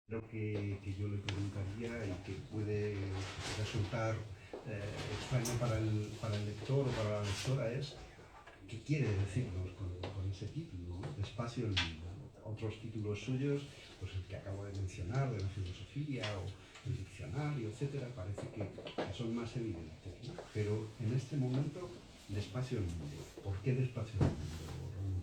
Creo que yo le preguntaría y que puede resultar extraño para el lector o para la lectora es qué quiere decirnos con ese título, ¿no? Despacio el mundo, ¿no? Otros títulos suyos, pues el que acabo de mencionar, de la filosofía o el diccionario, etcétera, parece que son más evidentes, ¿no? Pero en este momento, despacio el mundo. ¿Por qué despacio el mundo, Ramón?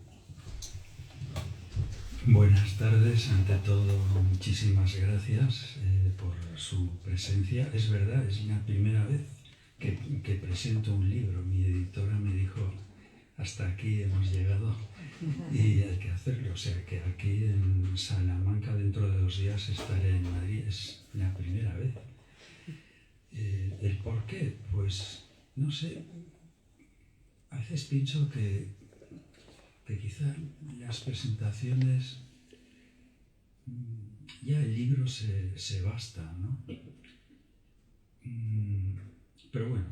Buenas tardes, ante todo muchísimas gracias por su presencia. Es verdad, es la primera vez que presento un libro. Mi editora me dijo, hasta aquí hemos llegado y hay que hacerlo. O sea que aquí en Salamanca dentro de 2 días estaré en Madrid. Es la primera vez. ¿El por qué? Pues no sé, a veces pienso que quizá las presentaciones, ya el libro se basta, ¿no? Pero bueno,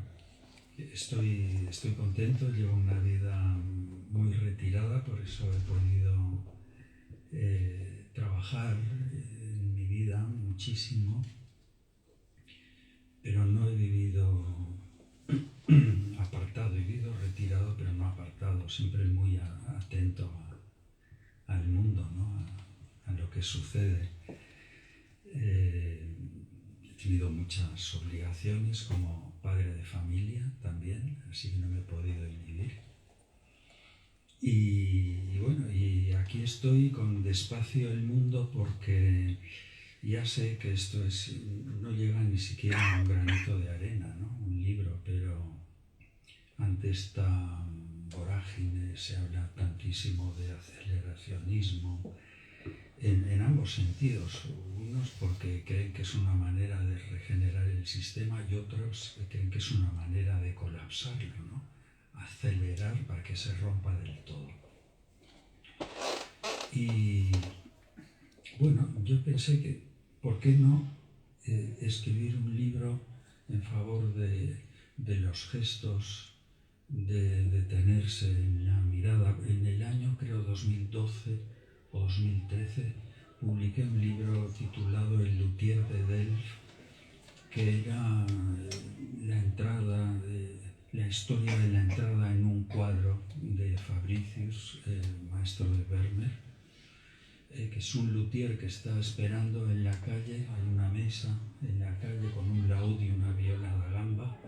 estoy contento, llevo una vida muy retirada, por eso he podido trabajar en mi vida muchísimo, pero no he vivido apartado, he vivido retirado, pero no apartado, siempre muy atento al mundo, ¿no? A lo que sucede. He tenido muchas obligaciones como padre de familia también, así que no me he podido inhibir. Y bueno, y aquí estoy con Despacio el mundo porque ya sé que esto no llega ni siquiera a un granito de arena, ¿no? Un libro, pero ante esta vorágine se habla tantísimo de aceleracionismo, en ambos sentidos, unos porque creen que es una manera de regenerar el sistema y otros que creen que es una manera de colapsarlo, ¿no? Acelerar para que se rompa del todo. Y bueno, yo pensé que, ¿por qué no escribir un libro en favor de los gestos, de detenerse en la mirada? En el año, creo, 2012 o 2013, publiqué un libro titulado El luthier de Delft, que era la historia de la entrada en un cuadro de Fabricius, maestro de Vermeer, que es un luthier que está esperando en la calle, hay una mesa en la calle con un laúd y una viola da gamba,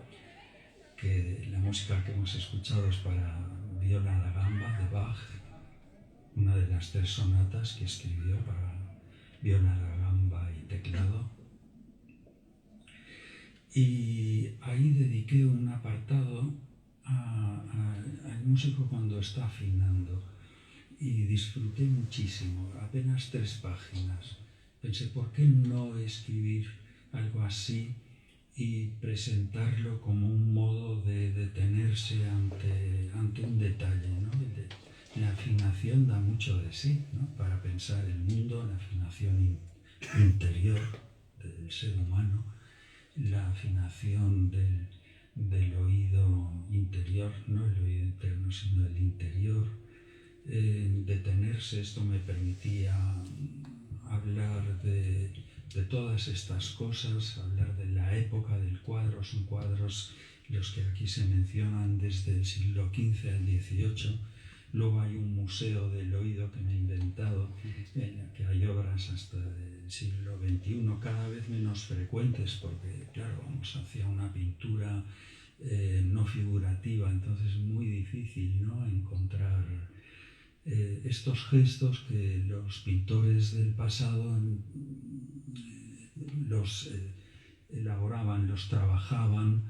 que la música que hemos escuchado es para viola da gamba de Bach, una de las 3 sonatas que escribió para viola da gamba y teclado. Y ahí dediqué un apartado al músico cuando está afinando y disfruté muchísimo, apenas 3 páginas. Pensé, ¿por qué no escribir algo así y presentarlo como un modo de detenerse ante un detalle, ¿no? La afinación da mucho de sí, ¿no? Para pensar el mundo, la afinación interior del ser humano, la afinación del oído interior, no el oído interno, sino el interior. Detenerse, esto me permitía hablar de todas estas cosas, hablar de la época del cuadro. Son cuadros los que aquí se mencionan desde el siglo XV al XVIII. Luego hay un museo del oído que me he inventado, en el que hay obras hasta el siglo XXI, cada vez menos frecuentes, porque claro, vamos hacia una pintura no figurativa, entonces es muy difícil, ¿no?, encontrar estos gestos que los pintores del pasado los elaboraban, los trabajaban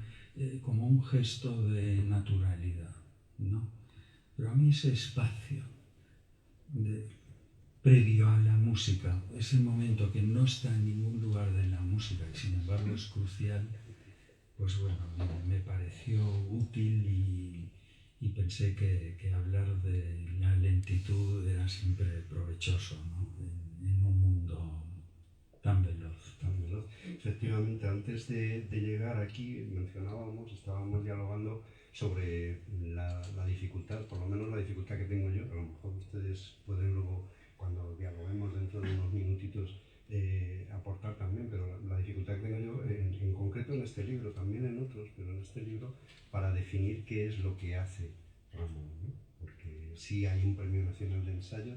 como un gesto de naturalidad, ¿no? Pero a mí ese espacio previo a la música, ese momento que no está en ningún lugar de la música y sin embargo es crucial, pues bueno, me pareció útil y pensé que hablar de la lentitud era siempre provechoso, ¿no? En un mundo tan veloz. Tan veloz. Efectivamente, antes de llegar aquí estábamos dialogando sobre la dificultad, por lo menos la dificultad que tengo yo, a lo mejor ustedes pueden luego, cuando dialoguemos dentro de unos minutitos, este libro, también en otros, pero en este libro, para definir qué es lo que hace Ramón, ¿no? Porque sí hay un premio nacional de ensayo,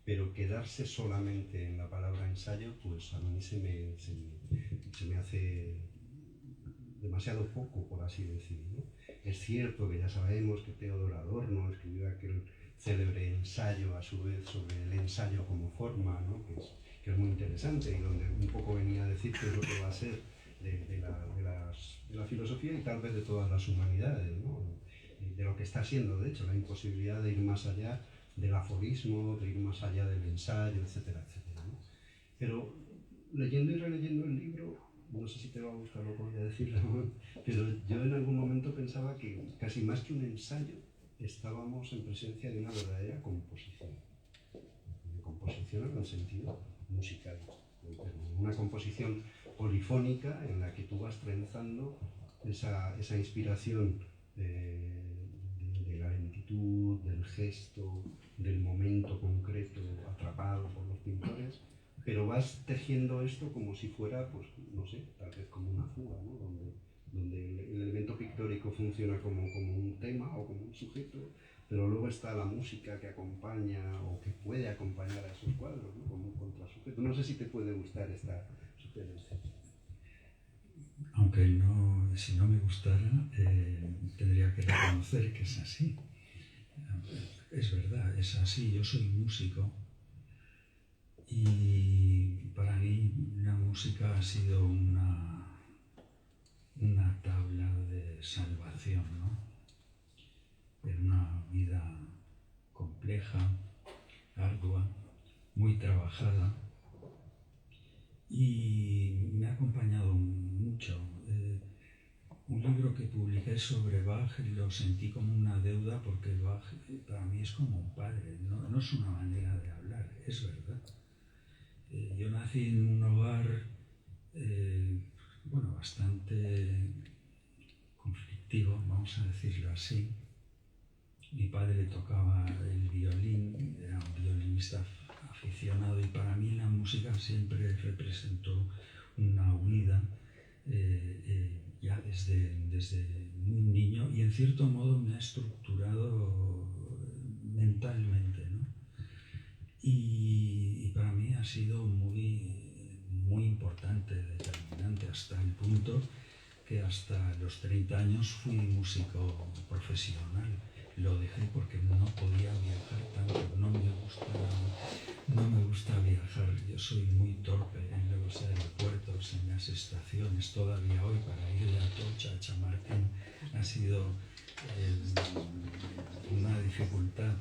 pero quedarse solamente en la palabra ensayo, pues a mí se me hace demasiado poco, por así decirlo, ¿no? Es cierto que ya sabemos que Teodor Adorno escribió aquel célebre ensayo a su vez sobre el ensayo como forma, ¿no? que es muy interesante y donde un poco venía a decir qué es lo que va a ser de la filosofía y tal vez de todas las humanidades, ¿no? De lo que está siendo, de hecho, la imposibilidad de ir más allá del aforismo, de ir más allá del ensayo, etcétera, etcétera, ¿no? Pero leyendo y releyendo el libro, no sé si te va a gustar lo que voy a decir, Ramón, pero yo en algún momento pensaba que casi más que un ensayo estábamos en presencia de una verdadera composición. De composición en el sentido musical. Una composición polifónica en la que tú vas trenzando esa inspiración de la lentitud, del gesto, del momento concreto atrapado por los pintores, pero vas tejiendo esto como si fuera, pues, no sé, tal vez como una fuga, ¿no? Donde el elemento pictórico funciona como un tema o como un sujeto, pero luego está la música que acompaña o que puede acompañar a esos cuadros, ¿no? Como un contrasujeto. No sé si te puede gustar esta sugerencia. Aunque no, si no me gustara, tendría que reconocer que es así. Es verdad, es así. Yo soy músico y para mí la música ha sido una tabla de salvación, ¿no? En una vida compleja, ardua, muy trabajada, y me ha acompañado mucho. Un libro que publiqué sobre Bach lo sentí como una deuda porque Bach para mí es como un padre, no es una manera de hablar, es verdad. Yo nací en un hogar bastante conflictivo, vamos a decirlo así. Mi padre tocaba el violín, era un violinista aficionado y para mí la música siempre representó una huida ya desde muy niño y en cierto modo me ha estructurado mentalmente, ¿no? Y para mí ha sido muy importante, determinante, hasta el punto que hasta los 30 años fui músico profesional. Lo dejé porque no podía viajar tanto, no me gusta viajar, yo soy muy torpe en los aeropuertos, en las estaciones, todavía hoy para ir de Atocha a Chamartín ha sido una dificultad.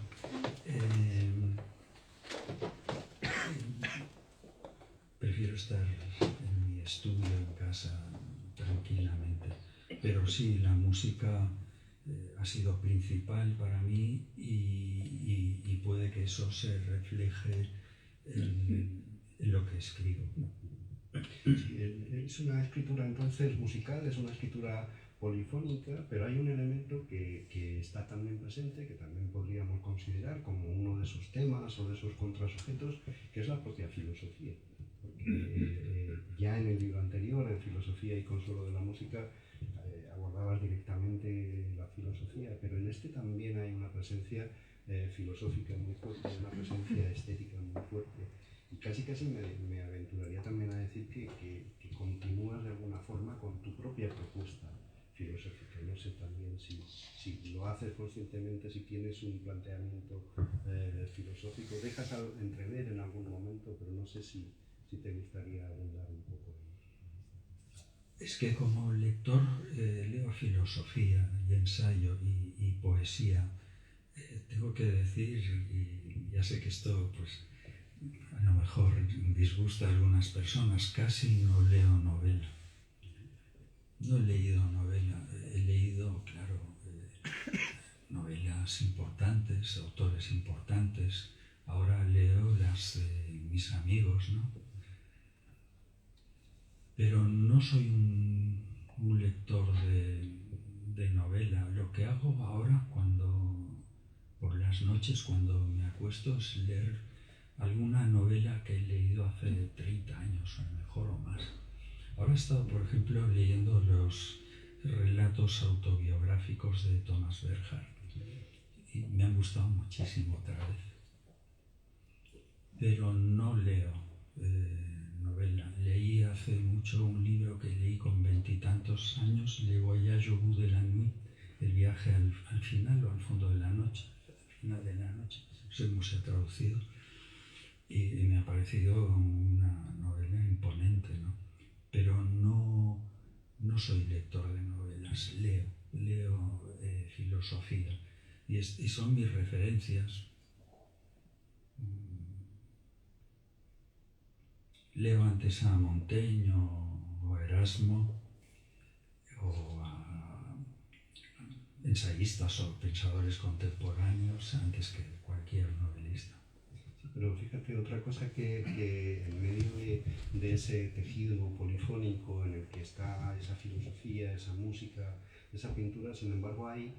Prefiero estar en mi estudio, en casa, tranquilamente, pero sí, la música ha sido principal para mí y puede que eso se refleje en lo que escribo. Sí, es una escritura entonces musical, es una escritura polifónica, pero hay un elemento que está también presente, que también podríamos considerar como uno de esos temas o de esos contrasujetos, que es la propia filosofía. Porque ya en el libro anterior, en Filosofía y Consuelo de la Música, abordabas directamente la filosofía, pero en este también hay una presencia filosófica muy fuerte, una presencia estética muy fuerte. Y casi me aventuraría también a decir que continúas de alguna forma con tu propia propuesta filosófica. No sé también si lo haces conscientemente, si tienes un planteamiento filosófico. Dejas entrever en algún momento, pero no sé si te gustaría abundar un poco en eso. Es que como lector leo filosofía y ensayo y poesía. Tengo que decir, y ya sé que esto pues a lo mejor disgusta a algunas personas, casi no leo novela. No he leído novela, he leído, claro, novelas importantes, autores importantes. Ahora leo las de mis amigos, ¿no? Pero no soy un lector de novela. Lo que hago ahora por las noches cuando me acuesto es leer alguna novela que he leído hace 30 años, a lo mejor o más. Ahora Ahora he estado, por ejemplo, leyendo los relatos autobiográficos de Thomas Bernhard y me han gustado muchísimo otra vez. Pero no leo novela. Leí hace mucho un libro que leí con 20 y tantos años, Le Voyage au bout de la nuit, el viaje al final o al fondo de la noche, al final de la noche, no sé cómo se ha traducido, y me ha parecido una novela imponente, ¿no? Pero no soy lector de novelas, leo filosofía y son mis referencias. Leo antes a Montaigne o Erasmo o a ensayistas o pensadores contemporáneos antes que cualquier novelista. Pero fíjate, otra cosa que en medio de ese tejido polifónico en el que está esa filosofía, esa música, esa pintura, sin embargo hay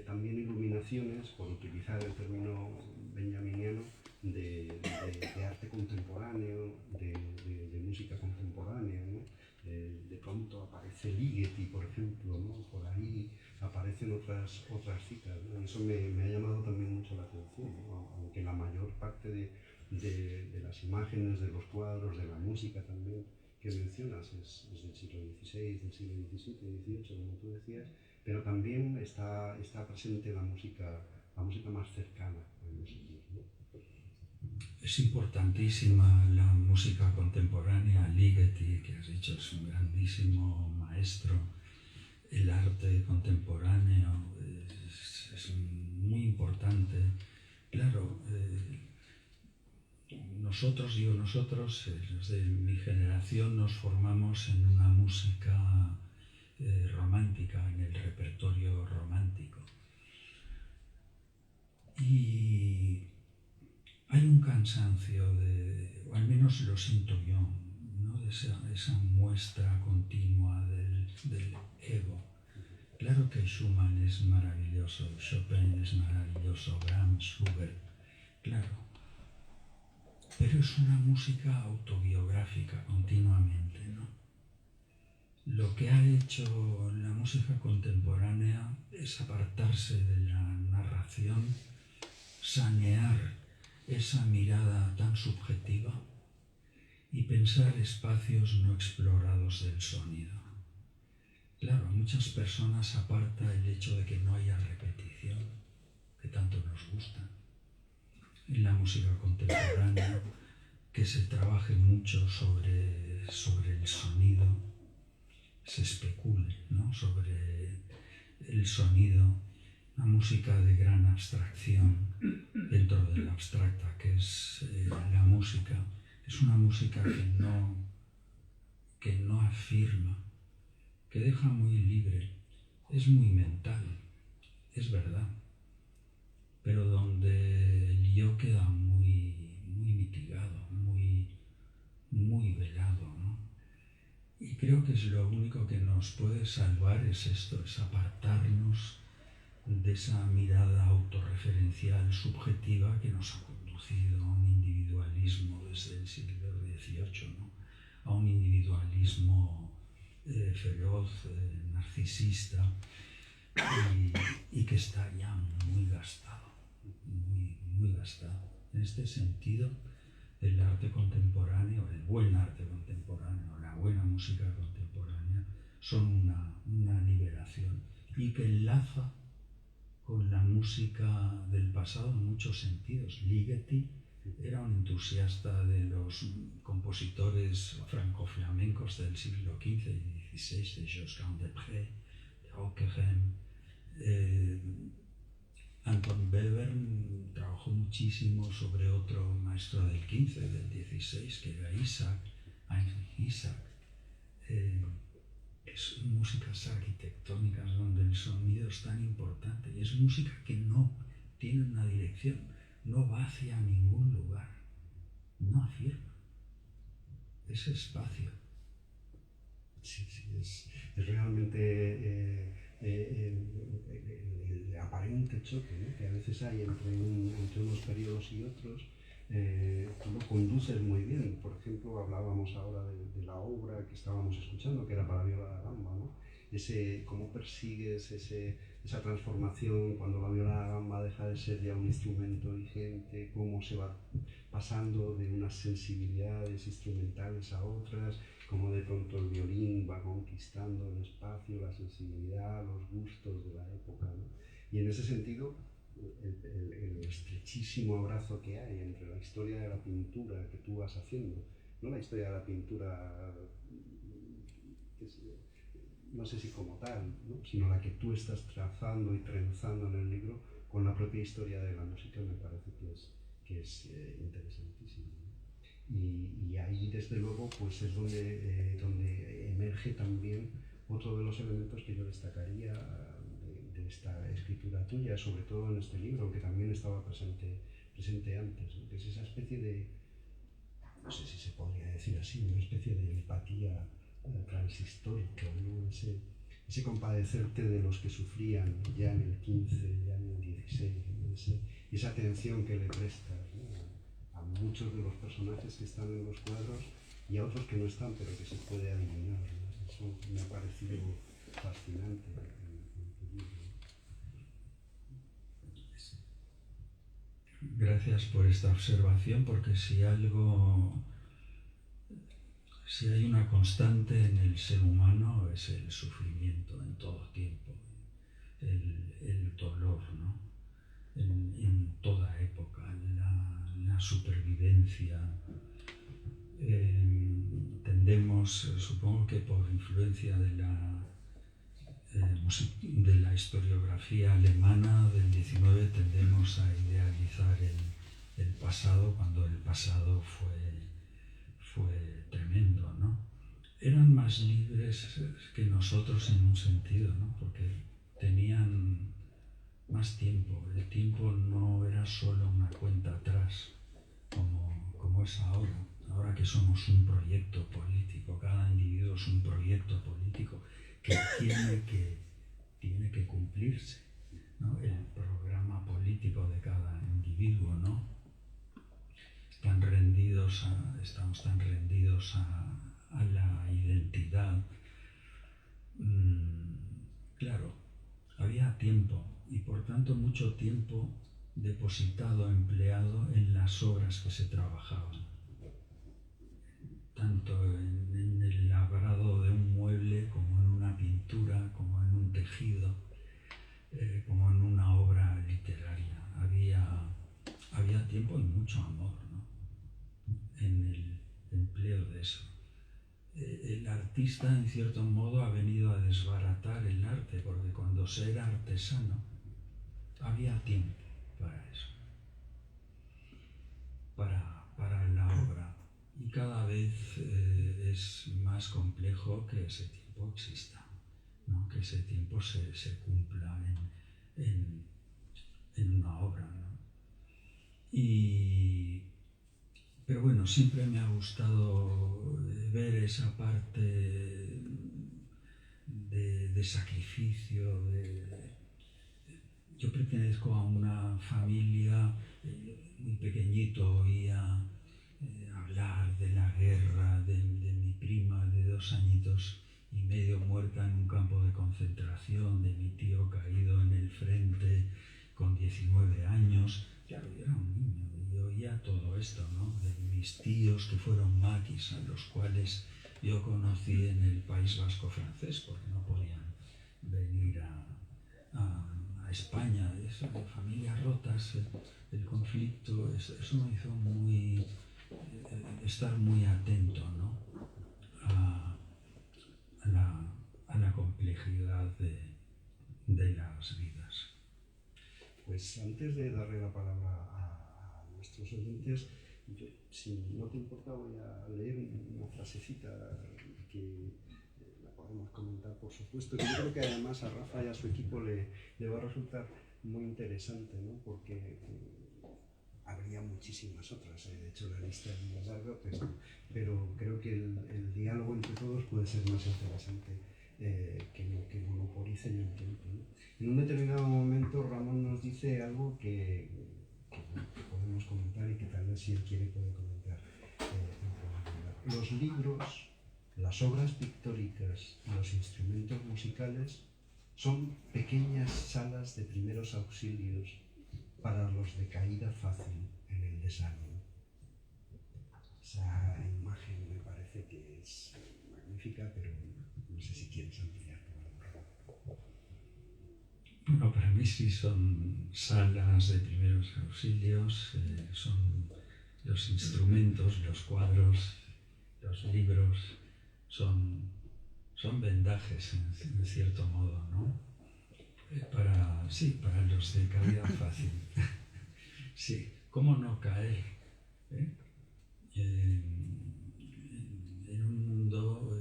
también iluminaciones, por utilizar el término benjaminiano, de arte contemporáneo, de música contemporánea, ¿no? De pronto aparece Ligeti, por ejemplo, ¿no? Por ahí aparecen otras citas, ¿no? Y eso me ha llamado también mucho la atención, ¿no? Aunque la mayor parte de las imágenes, de los cuadros, de la música también que mencionas es del siglo XVI, del siglo XVII, XVIII, como tú decías, pero también está presente la música más cercana a nosotros, ¿no? Es importantísima la música contemporánea. Ligeti, que has dicho, es un grandísimo maestro. El arte contemporáneo es muy importante. Claro, nosotros, los de mi generación, nos formamos en una música romántica, en el repertorio romántico. Y hay un cansancio, o al menos lo siento yo, ¿no? De esa muestra continua del ego. Claro que Schumann es maravilloso, Chopin es maravilloso, Brahms, Schubert, claro. Pero es una música autobiográfica continuamente, ¿no? Lo que ha hecho la música contemporánea es apartarse de la narración, sanear esa mirada tan subjetiva y pensar espacios no explorados del sonido. Claro, a muchas personas aparta el hecho de que no haya repetición, que tanto nos gusta. En la música contemporánea, que se trabaje mucho sobre el sonido, se especule, ¿no? Sobre el sonido, una música de gran abstracción dentro de la abstracta, que es la música. Es una música que no afirma, que deja muy libre, es muy mental, es verdad, pero donde el yo queda muy mitigado, muy velado, ¿no? Y creo que es lo único que nos puede salvar es esto, es apartarnos de esa mirada autorreferencial subjetiva que nos ha conducido a un individualismo desde el siglo XVIII, ¿no? A un individualismo feroz, narcisista, y que está ya muy gastado, muy gastado. En este sentido, el arte contemporáneo, el buen arte contemporáneo, la buena música contemporánea, son una liberación y que enlaza con la música del pasado en muchos sentidos. Ligeti era un entusiasta de los compositores franco-flamencos del siglo XV y XVI, de Josquin des Prez, de Ockeghem. Anton Webern trabajó muchísimo sobre otro maestro del XV, del XVI, que era Heinrich Isaac. Es músicas arquitectónicas donde el sonido es tan importante y es música que no tiene una dirección, no va hacia ningún lugar, no afirma ese espacio. Sí, es realmente el aparente choque, ¿no? Que a veces hay entre unos periodos y otros. Tú lo conduces muy bien. Por ejemplo, hablábamos ahora de la obra obra que estábamos escuchando, que era para viola da gamba, ¿no? Cómo persigues esa transformación cuando la viola da gamba deja de ser ya un instrumento vigente, cómo se va pasando de unas sensibilidades instrumentales a otras, cómo de pronto el violín va conquistando el espacio, la sensibilidad, los gustos de la época, ¿no? Y en ese sentido, el estrechísimo abrazo que hay entre la historia de la pintura que tú vas haciendo, no la historia de la pintura, no sé si como tal, ¿no? Sino la que tú estás trazando y trenzando en el libro con la propia historia de la música, me parece que es interesantísimo, ¿no? Y ahí, desde luego, pues es donde emerge también otro de los elementos que yo destacaría de esta escritura tuya, sobre todo en este libro, que también estaba presente antes, ¿no? Que es esa especie de, no sé si se podría decir así, una especie de empatía transhistórica, ¿no? Ese compadecerte de los que sufrían ya en el 15, ya en el 16, ¿no? Y esa atención que le prestas, ¿no? A muchos de los personajes que están en los cuadros y a otros que no están, pero que se puede adivinar, ¿no? Eso me ha parecido fascinante en tu libro. Gracias por esta observación, porque si hay una constante en el ser humano es el sufrimiento en todo tiempo, el dolor, ¿no? En toda época, la supervivencia. Tendemos, supongo que por influencia de la historiografía alemana del 19, tendemos a idealizar el pasado cuando el pasado fue tremendo, ¿no? Eran más libres que nosotros en un sentido, ¿no? Porque tenían más tiempo. El tiempo no era solo una cuenta atrás, como es ahora. Ahora que somos un proyecto político, cada individuo es un proyecto político que tiene que cumplirse, ¿no? El programa político de cada individuo, ¿no? Estamos tan rendidos a la identidad. Claro, había tiempo y por tanto mucho tiempo depositado, empleado en las obras que se trabajaban, tanto en el labrado de un mueble como en una pintura, como en un tejido, como en una obra literaria. Había tiempo y mucho amor, ¿no? En el empleo de eso. El artista, en cierto modo, ha venido a desbaratar el arte, porque cuando se era artesano había tiempo para eso, para la obra. Y cada vez es más complejo que ese tiempo exista, ¿no? Que ese tiempo se cumpla en una obra, ¿no? Pero bueno, siempre me ha gustado ver esa parte de sacrificio. Yo pertenezco a una familia muy pequeñito, oía hablar de la guerra, de mi prima de 2 añitos y medio muerta en un campo de concentración, de mi tío caído en el frente con 19 años. Claro, yo era un niño y oía todo esto, ¿no? De mis tíos que fueron maquis, a los cuales yo conocí en el País Vasco francés, porque no podían venir a España. Eso de familias rotas, el conflicto, eso me hizo estar muy atento, ¿no? a la complejidad de las vidas. Pues antes de darle la palabra a nuestros oyentes, yo, si no te importa, voy a leer una frasecita que la podemos comentar, por supuesto, que yo creo que además a Rafa y a su equipo le va a resultar muy interesante, ¿no? Porque habría muchísimas otras, de hecho la lista es muy larga, pero creo que el diálogo entre todos puede ser más interesante que monopolicen el tiempo, ¿no? En un determinado momento Ramón nos dice algo que podemos comentar y que tal vez si él quiere puede comentar. Los libros, las las obras pictóricas y los instrumentos musicales son pequeñas salas de primeros auxilios para los de caída fácil en el desánimo. Esa imagen me parece que es magnífica, pero no sé si quieres ampliar por algún lado. Bueno, para mí sí son salas de primeros auxilios, son los instrumentos, los cuadros, los libros, son vendajes en cierto modo, ¿no? Para los de caída fácil. Sí, ¿cómo no caer? En un mundo,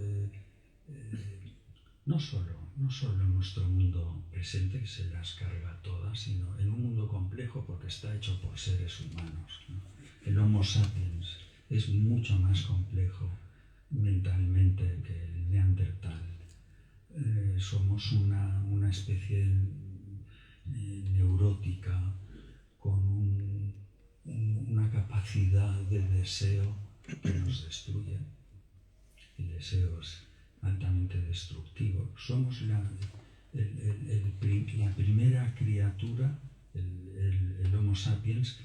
no solo en nuestro mundo presente, que se las carga todas, sino en un mundo complejo porque está hecho por seres humanos, ¿no? El Homo sapiens es mucho más complejo mentalmente que el Neandertal. Somos una especie neurótica con una capacidad de deseo que nos destruye. El deseo es altamente destructivo. Somos la primera criatura, el Homo sapiens,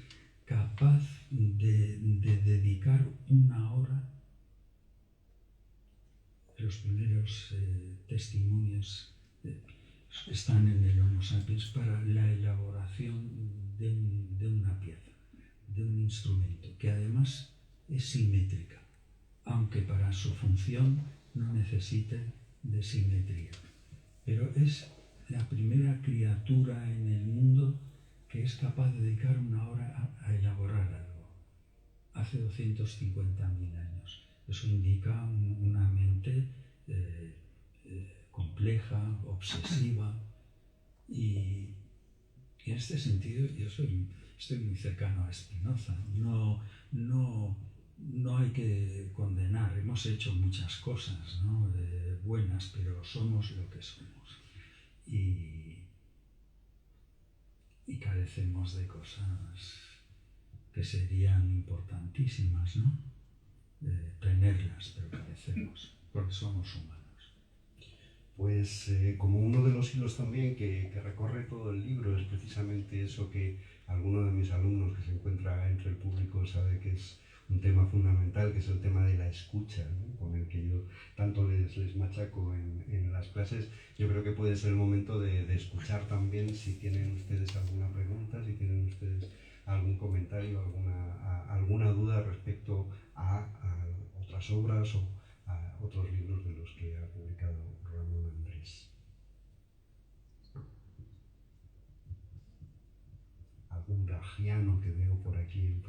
capaz de dedicar una hora. Los primeros testimonios están en el Homo sapiens para la elaboración de una pieza, de un instrumento, que además es simétrica, aunque para su función no necesite de simetría. Pero es la primera criatura en el mundo que es capaz de dedicar una hora a elaborar algo, hace 250.000 años. Eso indica una mente compleja, obsesiva, y en este sentido yo estoy muy cercano a Spinoza. No hay que condenar, hemos hecho muchas cosas, ¿no? Buenas, pero somos lo que somos y carecemos de cosas que serían importantísimas, ¿no? Tenerlas, pero carecemos, porque somos humanos. Pues como uno de los hilos también que recorre todo el libro es precisamente eso que alguno de mis alumnos que se encuentra entre el público sabe que es un tema fundamental, que es el tema de la escucha, ¿no? Con el que yo tanto les machaco en las clases. Yo creo que puede ser el momento de escuchar también, si tienen ustedes alguna pregunta, si tienen ustedes algún comentario, alguna duda respecto a otras obras o a otros libros de los que ha publicado Ramón Andrés. Algún gajiano que veo por aquí en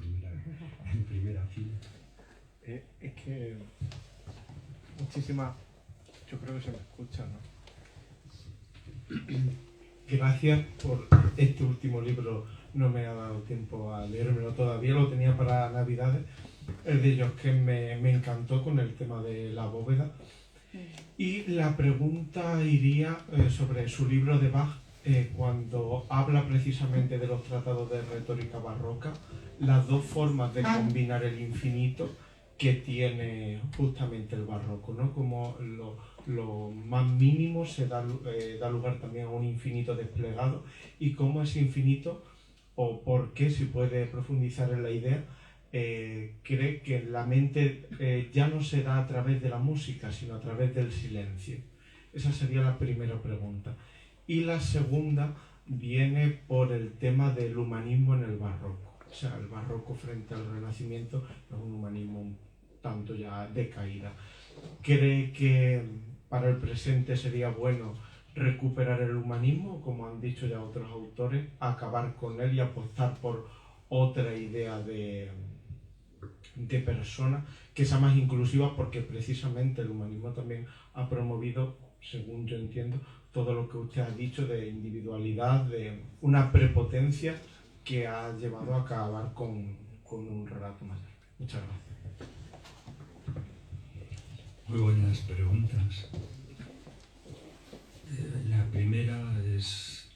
primera fila. Es que muchísimas, yo creo que se me escucha, ¿no? Gracias por este último libro, no me ha dado tiempo a leérmelo todavía, lo tenía para Navidades. El de Josquin me encantó con el tema de la bóveda. Y la pregunta iría sobre su libro de Bach, cuando habla precisamente de los tratados de retórica barroca, las dos formas de combinar el infinito que tiene justamente el barroco, ¿no? Como lo más mínimo se da lugar también a un infinito desplegado, y cómo ese infinito, o por qué, si puede profundizar en la idea, cree que la mente ya no se da a través de la música, sino a través del silencio. Esa sería la primera pregunta. Y la segunda viene por el tema del humanismo en el barroco. O sea, el barroco frente al Renacimiento es un humanismo un tanto ya de caída. ¿Cree que para el presente sería bueno recuperar el humanismo, como han dicho ya otros autores, acabar con él y apostar por otra idea de persona que sea más inclusiva, porque precisamente el humanismo también ha promovido, según yo entiendo, todo lo que usted ha dicho de individualidad, de una prepotencia que ha llevado a acabar con un relato mayor? Muchas gracias. Muy buenas preguntas. La primera es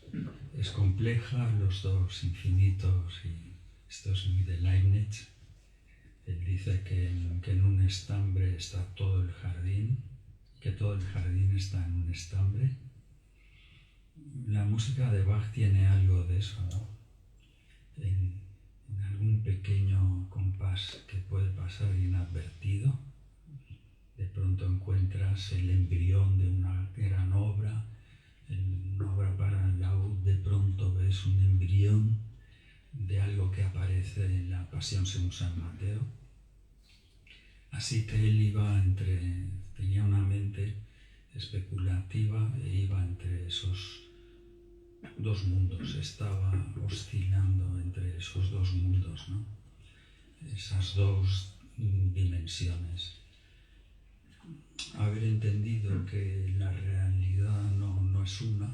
compleja, los dos infinitos, y esto es muy de Leibniz. Él dice que en un estambre está todo el jardín, que todo el jardín está en un estambre. La música de Bach tiene algo de eso, ¿no? En algún pequeño compás que puede pasar inadvertido, de pronto encuentras el embrión de una gran obra, en una obra para laúd, de pronto ves un embrión de algo que aparece en la Pasión según San Mateo. Así que él tenía una mente especulativa e iba entre esos dos mundos, estaba oscilando entre esos dos mundos, ¿no? Esas dos dimensiones. Haber entendido que la realidad no es una,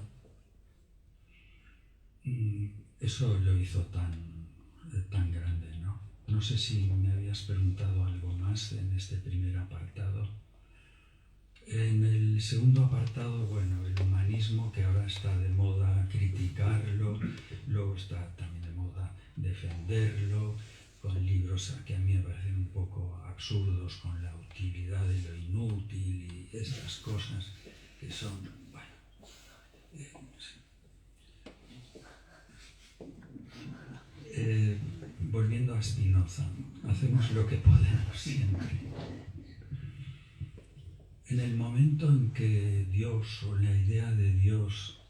eso lo hizo tan grande, ¿no? No sé si me habías preguntado algo más en este primer apartado. En el segundo apartado, bueno, el humanismo, que ahora está de moda criticarlo, luego está también de moda defenderlo, con libros que a mí me parecen un poco absurdos, con la utilidad de lo inútil y estas cosas que son, bueno, volviendo a Spinoza, hacemos lo que podemos siempre. En el momento en que Dios o la idea de Dios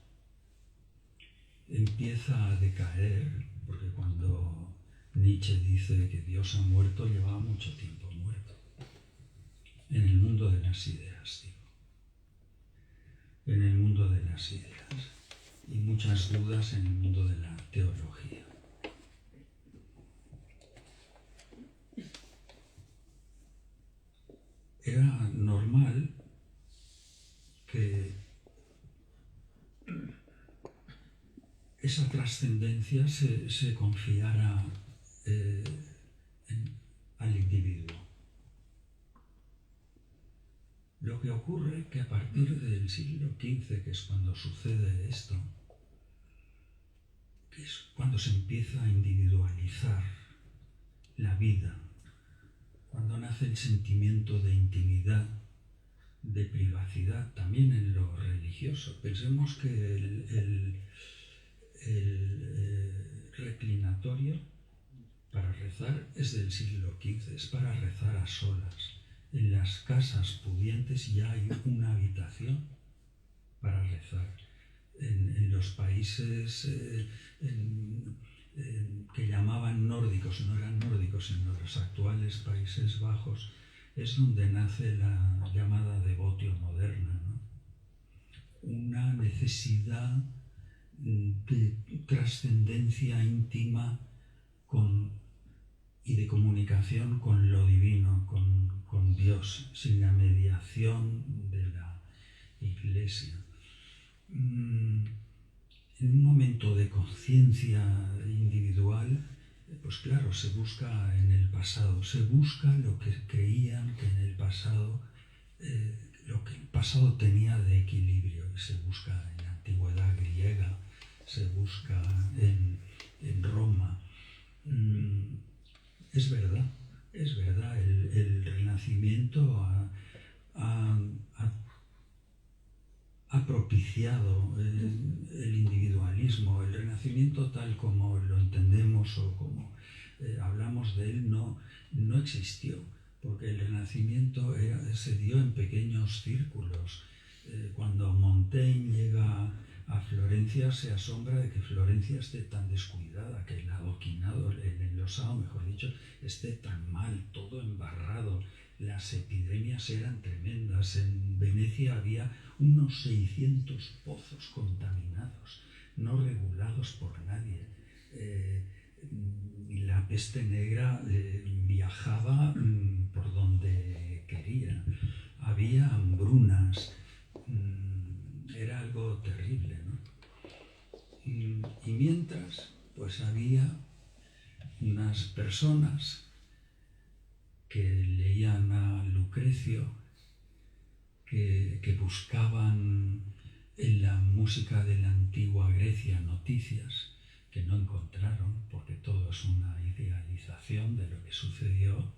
empieza a decaer, porque cuando Nietzsche dice que Dios ha muerto, llevaba mucho tiempo muerto. En el mundo de las ideas, digo. En el mundo de las ideas. Y muchas dudas en el mundo de la teología. Era normal que esa trascendencia se confiara al individuo. Lo que ocurre es que a partir del siglo XV, que es cuando sucede esto, que es cuando se empieza a individualizar la vida, cuando nace el sentimiento de intimidad, de privacidad, también en lo religioso. Pensemos que el reclinatorio para rezar es del siglo XV, es para rezar a solas. En las casas pudientes ya hay una habitación para rezar. En los países que llamaban nórdicos, no eran nórdicos, en los actuales Países Bajos, es donde nace la llamada devotio moderna, ¿no? Una necesidad de trascendencia íntima y de comunicación con lo divino, con Dios, sin la mediación de la Iglesia. En un momento de conciencia individual, pues claro, se busca en el pasado, se busca lo que creían que en el pasado, lo que el pasado tenía de equilibrio, y se busca en la antigüedad griega, se busca en Roma. Es verdad, el Renacimiento ha propiciado el individualismo. El Renacimiento, tal como lo entendemos o como hablamos de él, no existió, porque el Renacimiento se dio en pequeños círculos. Cuando Montaigne llega a Florencia, se asombra de que Florencia esté tan descuidada, que el adoquinado, el enlosado, mejor dicho, esté tan mal, todo embarrado. Las epidemias eran tremendas. En Venecia había unos 600 pozos contaminados, no regulados por nadie. La peste negra viajaba por donde quería. Había hambrunas. Era algo terrible, ¿no? Y mientras, pues había unas personas que leían a Lucrecio, que buscaban en la música de la antigua Grecia noticias que no encontraron, porque todo es una idealización de lo que sucedió,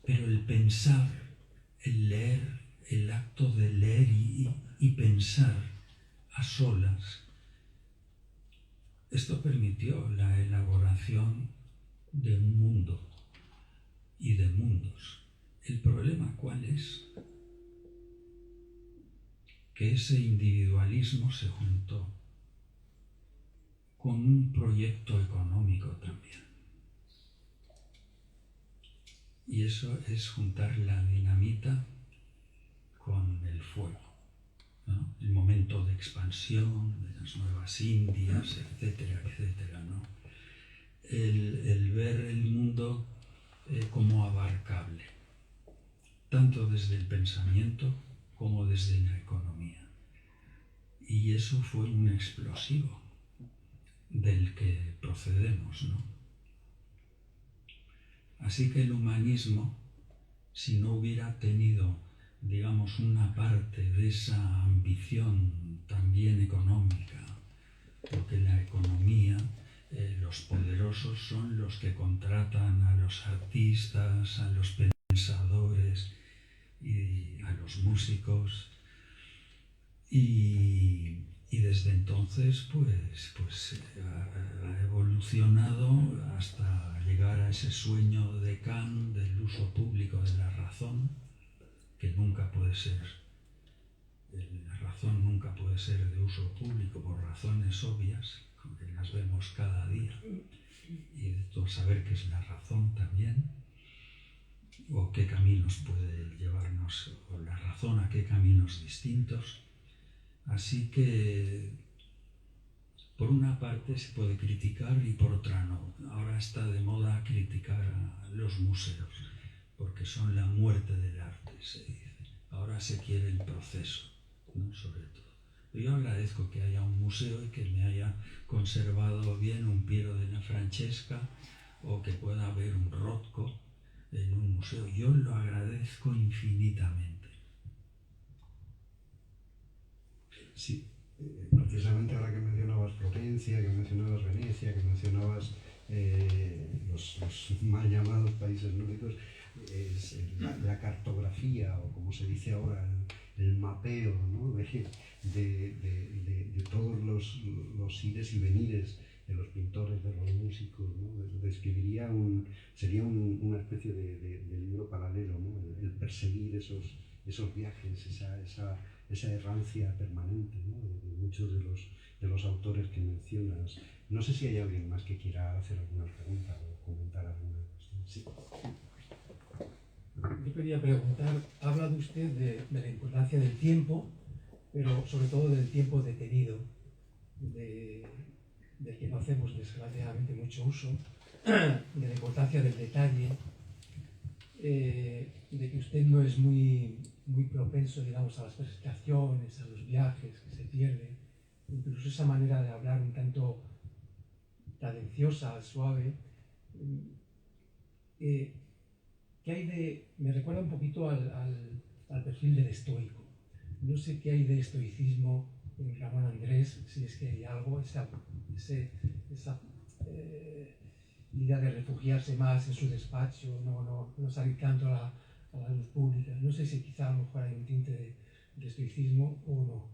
Pero el pensar, el leer, el acto de leer y pensar a solas, esto permitió la elaboración de un mundo y de mundos. ¿El problema cuál es? Que ese individualismo se juntó con un proyecto económico también. Y eso es juntar la dinamita con el fuego, ¿no? El momento de expansión de las nuevas Indias, etcétera, etcétera, ¿no? El ver el mundo como abarcable, tanto desde el pensamiento como desde la economía. Y eso fue un explosivo del que procedemos, ¿no? Así que el humanismo, si no hubiera tenido, digamos, una parte de esa ambición también económica, porque la economía, los poderosos son los que contratan a los artistas, a los pensadores y a los músicos, y desde entonces pues ha evolucionado hasta llegar a ese sueño de Kant del uso público de la razón, que nunca puede ser, la razón nunca puede ser de uso público por razones obvias, que las vemos cada día, y de todo saber qué es la razón también, o qué caminos puede llevarnos, o la razón a qué caminos distintos. Así que, por una parte se puede criticar y por otra no. Ahora está de moda criticar a los museos, porque son la muerte del arte, se dice. Ahora se quiere el proceso, ¿no? Sobre todo. Yo agradezco que haya un museo y que me haya conservado bien un Piero della Francesca, o que pueda haber un Rothko en un museo. Yo lo agradezco infinitamente. Sí, precisamente ahora que mencionabas Florencia, que mencionabas Venecia, que mencionabas los mal llamados países nórdicos, es la cartografía, o como se dice ahora, el mapeo, ¿no? de todos los ires y venires de los pintores, de los músicos, ¿no? Sería una especie de libro paralelo, ¿no? El perseguir esos viajes, esa errancia permanente, ¿no? De muchos de los autores que mencionas. No sé si hay alguien más que quiera hacer alguna pregunta o comentar alguna cuestión. Sí. Yo quería preguntar, ha hablado usted de la importancia del tiempo, pero sobre todo del tiempo detenido, del que no hacemos desgraciadamente mucho uso, de la importancia del detalle, de que usted no es muy propenso, digamos, a las presentaciones, a los viajes, que se pierde, incluso esa manera de hablar un tanto cadenciosa, suave. ¿Qué hay me recuerda un poquito al perfil del estoico. No sé qué hay de estoicismo en Ramón Andrés, si es que hay algo, esa idea de refugiarse más en su despacho, no salir tanto a la luz pública. No sé si quizá a lo mejor hay un tinte de estoicismo o no.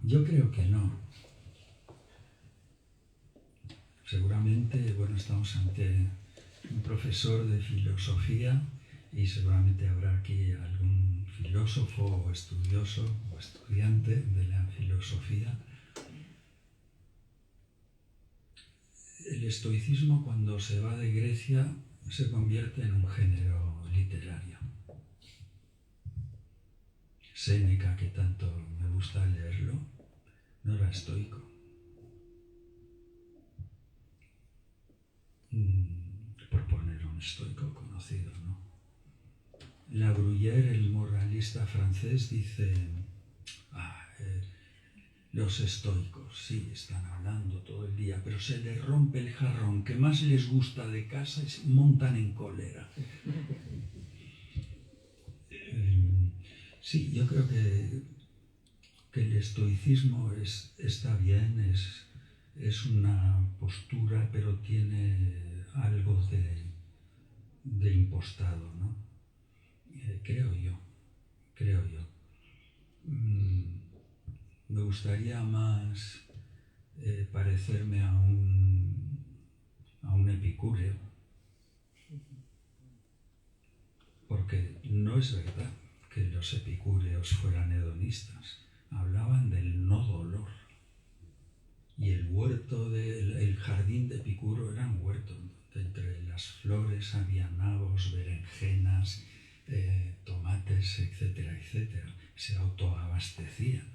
Yo creo que no. Seguramente, bueno, estamos ante un profesor de filosofía y seguramente habrá aquí algún filósofo o estudioso o estudiante de la filosofía. El estoicismo, cuando se va de Grecia, se convierte en un género literario. Séneca, que tanto me gusta leerlo, no era estoico. Por poner un estoico conocido, ¿no? La Bruyère, el moralista francés, dice, los estoicos, sí, están hablando todo el día, pero se les rompe el jarrón que más les gusta de casa y se montan en cólera. Sí, yo creo que el estoicismo está bien, es una postura, pero tiene algo de impostado, ¿no? Creo yo. Me gustaría más parecerme a un epicúreo, porque no es verdad que los epicúreos fueran hedonistas, hablaban del no dolor. Y el jardín de Epicuro era un huerto. Entre las flores había nabos, berenjenas, tomates, etcétera, etcétera. Se autoabastecían.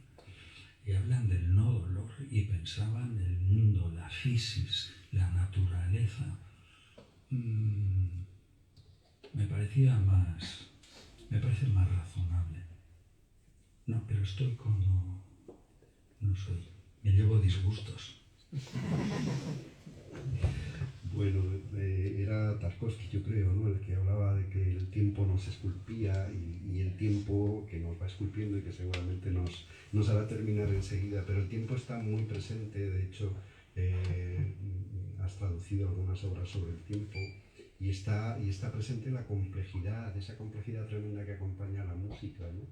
Y hablan del no dolor y pensaban el mundo, la fisis, la naturaleza. Me parece más razonable. No, pero estoy como... no soy. Me llevo disgustos. Bueno, era Tarkovsky, yo creo, ¿no? El que hablaba de que el tiempo nos esculpía y el tiempo que nos va esculpiendo y que seguramente nos hará terminar enseguida, pero el tiempo está muy presente. De hecho, has traducido algunas obras sobre el tiempo y está presente esa complejidad tremenda que acompaña a la música, ¿no?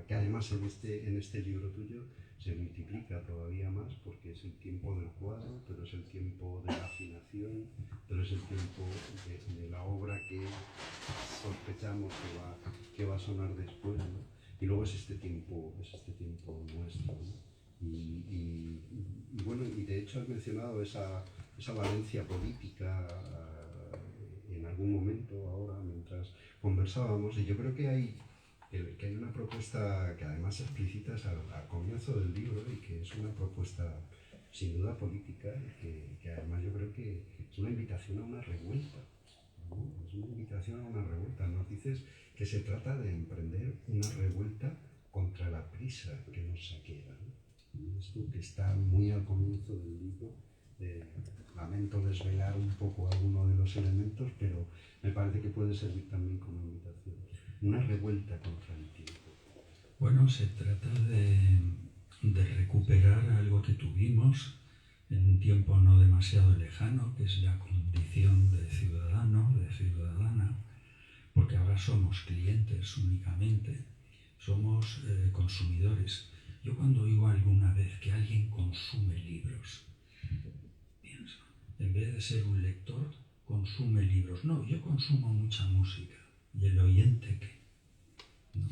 Que además en este libro tuyo se multiplica todavía más, porque es el tiempo del cuadro, pero es el tiempo de la afinación, pero es el tiempo de la obra que sospechamos que va a sonar después, ¿no? Y luego es este tiempo nuestro, ¿no? Y bueno, y de hecho has mencionado esa valencia política en algún momento ahora mientras conversábamos, y yo creo que hay una propuesta que además explicitas al comienzo del libro y que es una propuesta sin duda política y que además yo creo que es una invitación a una revuelta, ¿no? Es una invitación a una revuelta. Nos dices que se trata de emprender una revuelta contra la prisa que nos saquea, ¿no? Esto que está muy al comienzo del libro. Lamento desvelar un poco alguno de los elementos, pero me parece que puede servir también como invitación. Una revuelta contra el tiempo. Bueno, se trata de recuperar algo que tuvimos en un tiempo no demasiado lejano, que es la condición de ciudadano, de ciudadana, porque ahora somos clientes únicamente, somos consumidores. Yo cuando oigo alguna vez que alguien consume libros, pienso, en vez de ser un lector, consume libros. No, yo consumo mucha música. ¿Y el oyente qué? ¿No?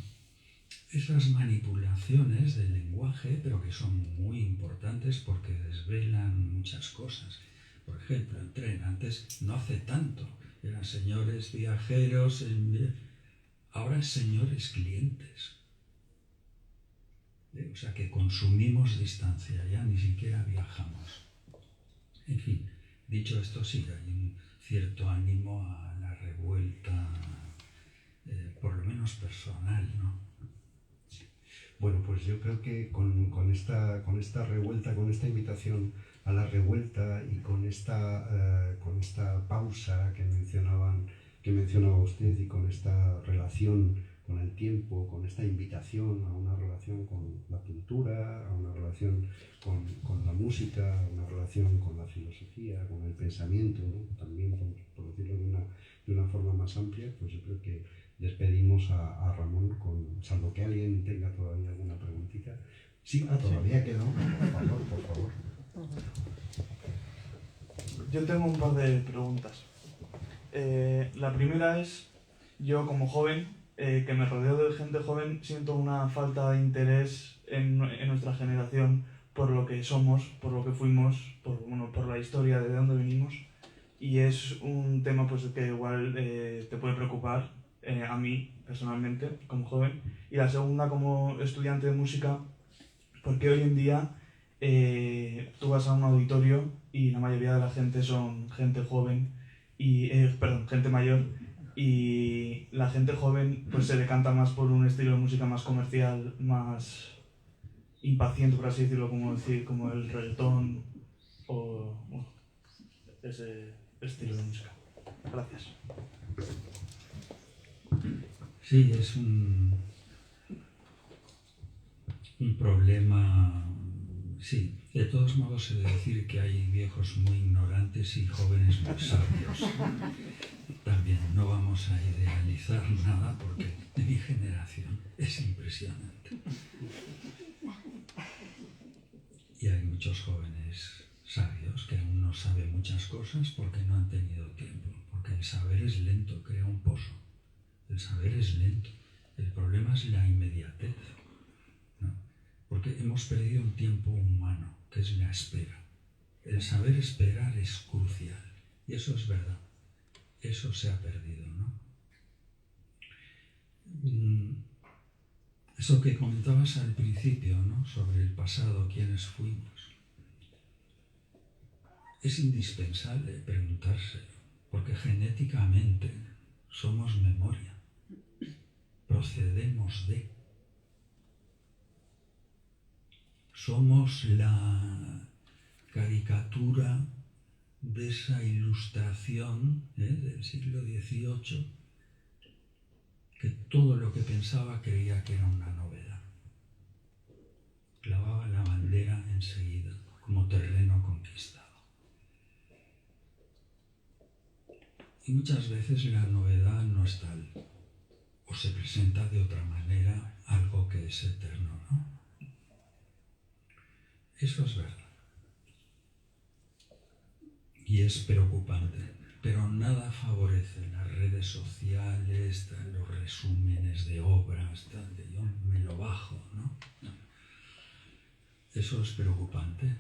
Esas manipulaciones del lenguaje, pero que son muy importantes porque desvelan muchas cosas. Por ejemplo, el tren antes no hace tanto, eran señores viajeros, ahora es señores clientes. O sea que consumimos distancia, ya ni siquiera viajamos. En fin, dicho esto, sí, hay un cierto ánimo a la revuelta, por lo menos personal, ¿no? Bueno, pues yo creo que con esta revuelta, con esta invitación a la revuelta y con esta pausa que mencionaba usted y con esta relación con el tiempo, con esta invitación a una relación con la pintura, a una relación con la música, a una relación con la filosofía, con el pensamiento, ¿no? También, por decirlo de una forma más amplia, pues yo creo que despedimos a Ramón, salvo que alguien tenga todavía alguna preguntita. Sí, todavía queda una. Por favor. Yo tengo un par de preguntas. La primera es, yo como joven, que me rodeo de gente joven, siento una falta de interés en nuestra generación por lo que somos, por lo que fuimos, por la historia de dónde venimos, y es un tema pues que igual te puede preocupar a mí personalmente como joven. Y la segunda, como estudiante de música, porque hoy en día tú vas a un auditorio y la mayoría de la gente son gente joven gente mayor, y la gente joven pues se decanta más por un estilo de música más comercial, más impaciente, por así decirlo, como el reggaetón o ese estilo de música. Gracias. Sí, es un problema, sí. De todos modos, he de decir que hay viejos muy ignorantes y jóvenes muy sabios. también no vamos a idealizar nada porque de mi generación es impresionante. Y hay muchos jóvenes sabios que aún no saben muchas cosas porque no han tenido tiempo, porque el saber es lento, crea un pozo. El saber es lento. El problema es la inmediatez, ¿no? Porque hemos perdido un tiempo humano, que es la espera. El saber esperar es crucial. Y eso es verdad. Eso se ha perdido, ¿no? Eso que comentabas al principio, ¿no? Sobre el pasado, quiénes fuimos. Es indispensable preguntárselo, porque genéticamente somos memoria. Procedemos de. Somos la caricatura de esa ilustración del siglo XVIII, que todo lo que pensaba creía que era una novedad. Clavaba la bandera enseguida, como terreno conquistado. Y muchas veces la novedad no es tal, o se presenta de otra manera algo que es eterno, ¿no? Eso es verdad. Y es preocupante, pero nada favorece las redes sociales, los resúmenes de obras, de yo me lo bajo, ¿no? Eso es preocupante.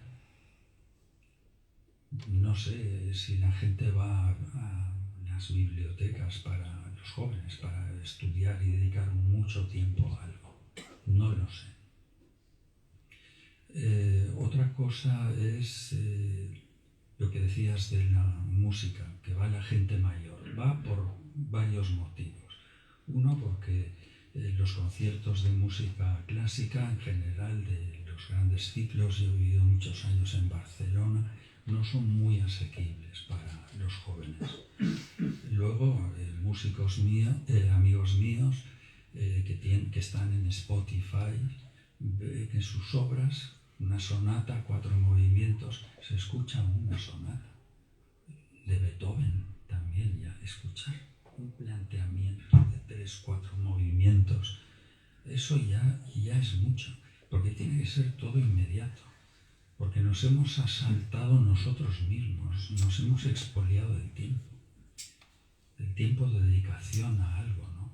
No sé si la gente va a las bibliotecas para los jóvenes, para estudiar y dedicar mucho tiempo a algo. No lo sé. Otra cosa es lo que decías de la música, que va la gente mayor. Va por varios motivos. Uno, porque los conciertos de música clásica, en general, de los grandes ciclos, yo he vivido muchos años en Barcelona, no son muy asequibles para los jóvenes. Luego, amigos míos que están en Spotify, que sus obras, una sonata, 4 movimientos, se escucha una sonata. De Beethoven también, ya escuchar un planteamiento de 3, 4 movimientos, eso ya es mucho, porque tiene que ser todo inmediato. Porque nos hemos asaltado nosotros mismos, nos hemos expoliado del tiempo de dedicación a algo, ¿no?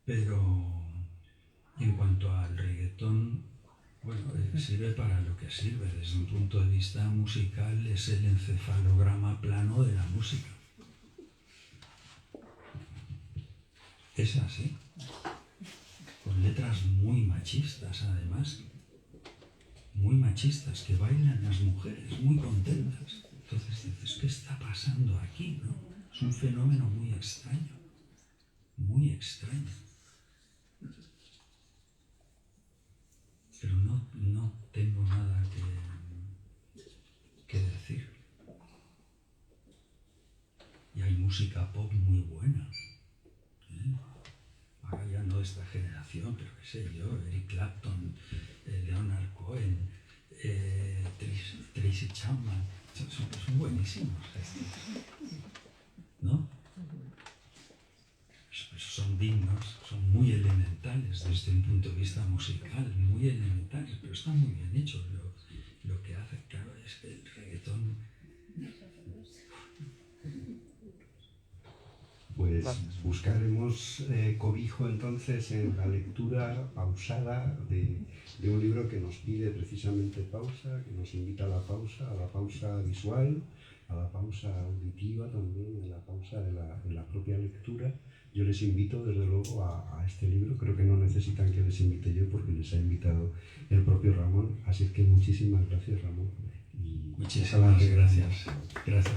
Pero en cuanto al reggaetón, bueno, sirve para lo que sirve. Desde un punto de vista musical es el encefalograma plano de la música. Es así. Con letras muy machistas, además. Muy machistas, que bailan las mujeres, muy contentas. Entonces dices, ¿qué está pasando aquí, no? Es un fenómeno muy extraño. Muy extraño. Pero no tengo nada que decir. Y hay música pop muy buena. Ahora ya no de esta generación, pero qué sé yo, Eric Clapton, Leonard Cohen, Tracy Chapman, son buenísimos, ¿no? Son dignos, son muy elementales desde un punto de vista musical, muy elementales, pero están muy bien hechos. Lo que hace, claro, es que el reggaetón... Pues buscaremos cobijo entonces en la lectura pausada de un libro que nos pide precisamente pausa, que nos invita a la pausa visual, a la pausa auditiva también, a la pausa de la propia lectura. Yo les invito desde luego a este libro, creo que no necesitan que les invite yo porque les ha invitado el propio Ramón, así que muchísimas gracias, Ramón. Muchísimas gracias. Gracias.